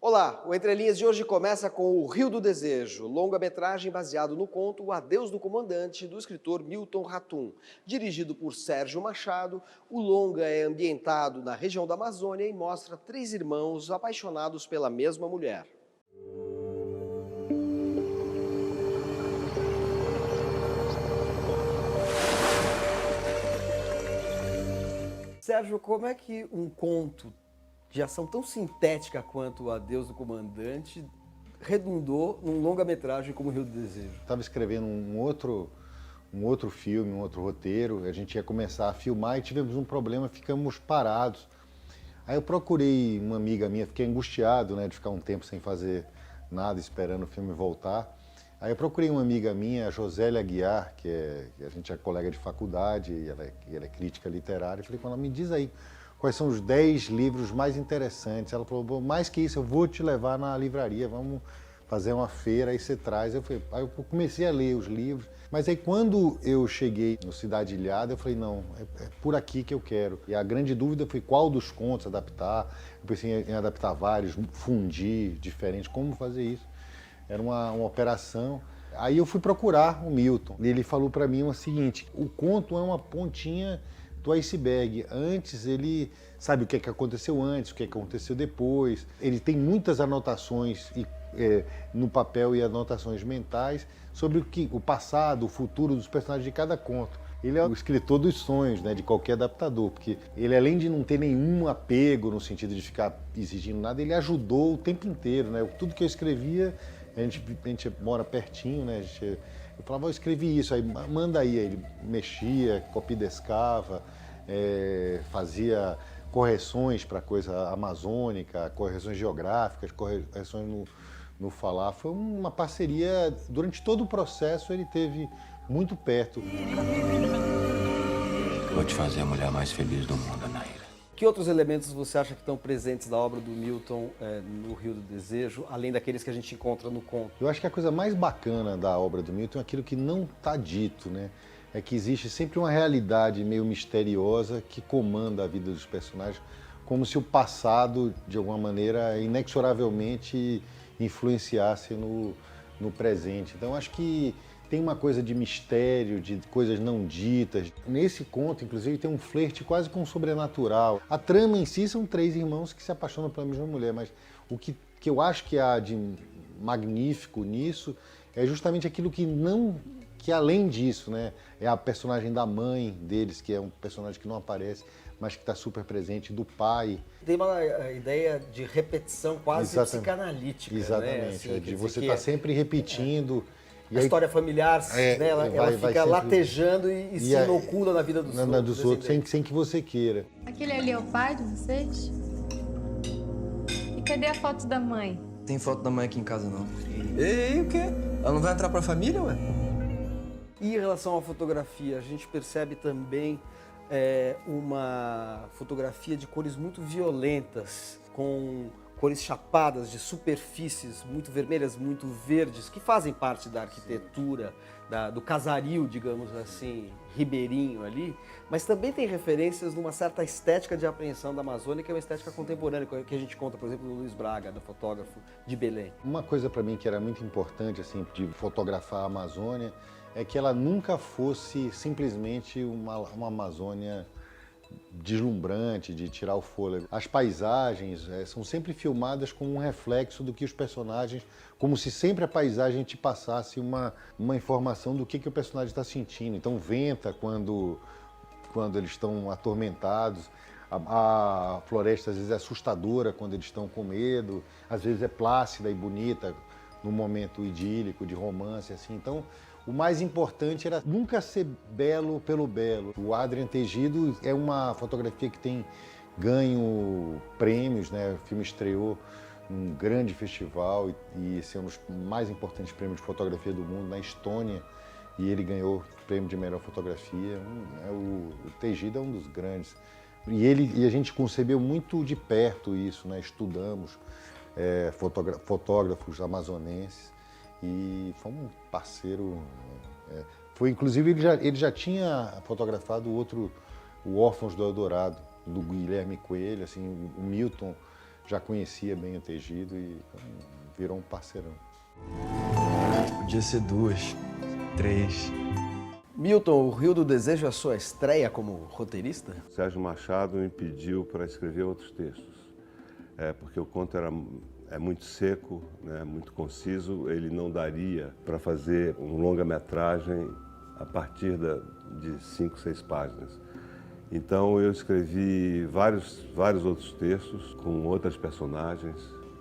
Olá, o Entre Linhas de hoje começa com O Rio do Desejo, longa-metragem baseado no conto O Adeus do Comandante, do escritor Milton Ratum. Dirigido por Sérgio Machado, o longa é ambientado na região da Amazônia e mostra três irmãos apaixonados pela mesma mulher. Sérgio, como é que um conto de ação tão sintética quanto O Adeus do Comandante redundou num longa-metragem como O Rio do Desejo? Estava escrevendo um outro filme, um outro roteiro, a gente ia começar a filmar e tivemos um problema, ficamos parados. Aí eu procurei uma amiga minha, fiquei angustiado, né, de ficar um tempo sem fazer nada, esperando o filme voltar. Aí eu procurei uma amiga minha, a Josélia Aguiar, que a gente é colega de faculdade, e ela é crítica literária, e falei com ela, me diz aí, quais são os 10 livros mais interessantes? Ela falou, mais que isso, eu vou te levar na livraria, vamos fazer uma feira, aí você traz. Aí eu comecei a ler os livros, mas aí quando eu cheguei no Cidade Ilhada, eu falei, não, é por aqui que eu quero. E a grande dúvida foi qual dos contos adaptar, eu pensei em adaptar vários, fundir, diferente, como fazer isso? Era uma operação. Aí eu fui procurar o Milton, e ele falou para mim o seguinte, o conto é uma pontinha do iceberg. Antes ele sabe o que aconteceu antes, o que aconteceu depois. Ele tem muitas anotações no papel e anotações mentais sobre o passado, o futuro dos personagens de cada conto. Ele é o escritor dos sonhos, né, de qualquer adaptador, porque ele, além de não ter nenhum apego no sentido de ficar exigindo nada, ele ajudou o tempo inteiro, né? Tudo que eu escrevia, a gente mora pertinho, né? Eu falava, eu escrevi isso, aí manda aí. Ele mexia, copidescava, fazia correções para coisa amazônica, correções geográficas, correções no falar. Foi uma parceria, durante todo o processo ele teve muito perto. Vou te fazer a mulher mais feliz do mundo, Naira. Que outros elementos você acha que estão presentes na obra do Milton no Rio do Desejo, além daqueles que a gente encontra no conto? Eu acho que a coisa mais bacana da obra do Milton é aquilo que não está dito, né? É que existe sempre uma realidade meio misteriosa que comanda a vida dos personagens, como se o passado, de alguma maneira, inexoravelmente influenciasse no presente. Então, acho que tem uma coisa de mistério, de coisas não ditas. Nesse conto, inclusive, tem um flerte quase com o sobrenatural. A trama em si são três irmãos que se apaixonam pela mesma mulher, mas o que eu acho que há de magnífico nisso é justamente aquilo que além disso, né, é a personagem da mãe deles, que é um personagem que não aparece, mas que está super presente, do pai. Tem uma ideia de repetição quase psicanalítica. Exatamente, né? Assim, de você estar sempre repetindo. A história familiar, né, ela fica sempre latejando e se inocula na vida dos outros. Sem que você queira. Aquele ali é o pai de vocês? E cadê a foto da mãe? Tem foto da mãe aqui em casa, não. E o quê? Ela não vai entrar pra família, ué? E em relação à fotografia, a gente percebe também uma fotografia de cores muito violentas, com cores chapadas de superfícies muito vermelhas, muito verdes, que fazem parte da arquitetura, do casario, digamos assim, ribeirinho ali, mas também tem referências numa certa estética de apreensão da Amazônia, que é uma estética contemporânea, que a gente conta, por exemplo, no Luiz Braga, do fotógrafo de Belém. Uma coisa para mim que era muito importante, assim, de fotografar a Amazônia, é que ela nunca fosse simplesmente uma Amazônia deslumbrante, de tirar o fôlego. As paisagens são sempre filmadas como um reflexo do que os personagens, como se sempre a paisagem te passasse uma informação do que o personagem está sentindo. Então venta quando eles estão atormentados, a floresta às vezes é assustadora quando eles estão com medo, às vezes é plácida e bonita num momento idílico, de romance, assim. Então, o mais importante era nunca ser belo pelo belo. O Adrian Tegido é uma fotografia que tem ganho prêmios, né? O filme estreou num grande festival e esse é um dos mais importantes prêmios de fotografia do mundo, na Estônia, e ele ganhou o prêmio de melhor fotografia. O Tegido é um dos grandes. E a gente concebeu muito de perto isso, né? Estudamos fotógrafos amazonenses. E foi um parceiro. Inclusive, ele já tinha fotografado o Órfãos do Eldorado, do Guilherme Coelho. Assim, o Milton já conhecia bem o Tegido e virou um parceirão. Podia ser 2, 3. Milton, o Rio do Desejo é a sua estreia como roteirista? Sérgio Machado me pediu para escrever outros textos, porque o conto é muito seco, né, muito conciso, ele não daria para fazer um longa-metragem a partir de 5, 6 páginas. Então eu escrevi vários outros textos com outras personagens,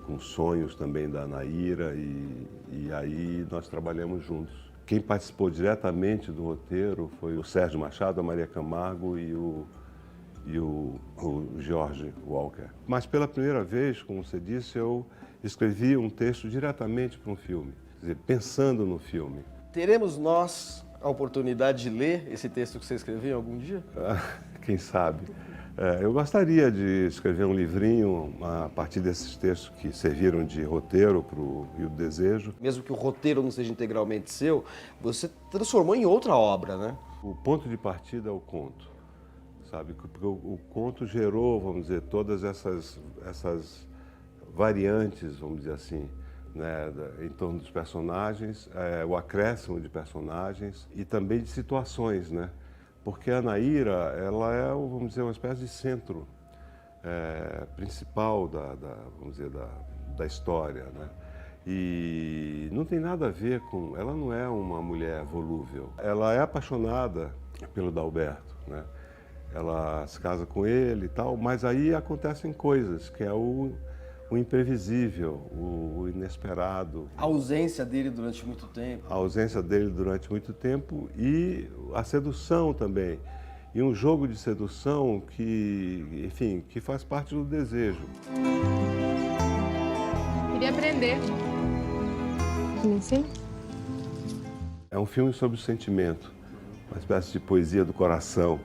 com sonhos também da Anaíra e aí nós trabalhamos juntos. Quem participou diretamente do roteiro foi o Sérgio Machado, a Maria Camargo e o George Walker. Mas pela primeira vez, como você disse, eu escrevi um texto diretamente para um filme, quer dizer, pensando no filme. Teremos nós a oportunidade de ler esse texto que você escreveu algum dia? Quem sabe? Eu gostaria de escrever um livrinho a partir desses textos que serviram de roteiro para o Rio do Desejo. Mesmo que o roteiro não seja integralmente seu, você transformou em outra obra, né? O ponto de partida é o conto, sabe? Porque o conto gerou, vamos dizer, todas essas variantes, vamos dizer assim, né, em torno dos personagens, o acréscimo de personagens e também de situações, né? Porque a Anaíra, ela é, vamos dizer, uma espécie de centro principal vamos dizer, da história, né? E não tem nada a ver com... Ela não é uma mulher volúvel. Ela é apaixonada pelo Dalberto, né? Ela se casa com ele e tal, mas aí acontecem coisas, que é o imprevisível, o inesperado. A ausência dele durante muito tempo. A ausência dele durante muito tempo e a sedução também. E um jogo de sedução que, enfim, que faz parte do desejo. Queria aprender. Me ensina? É um filme sobre o sentimento, uma espécie de poesia do coração.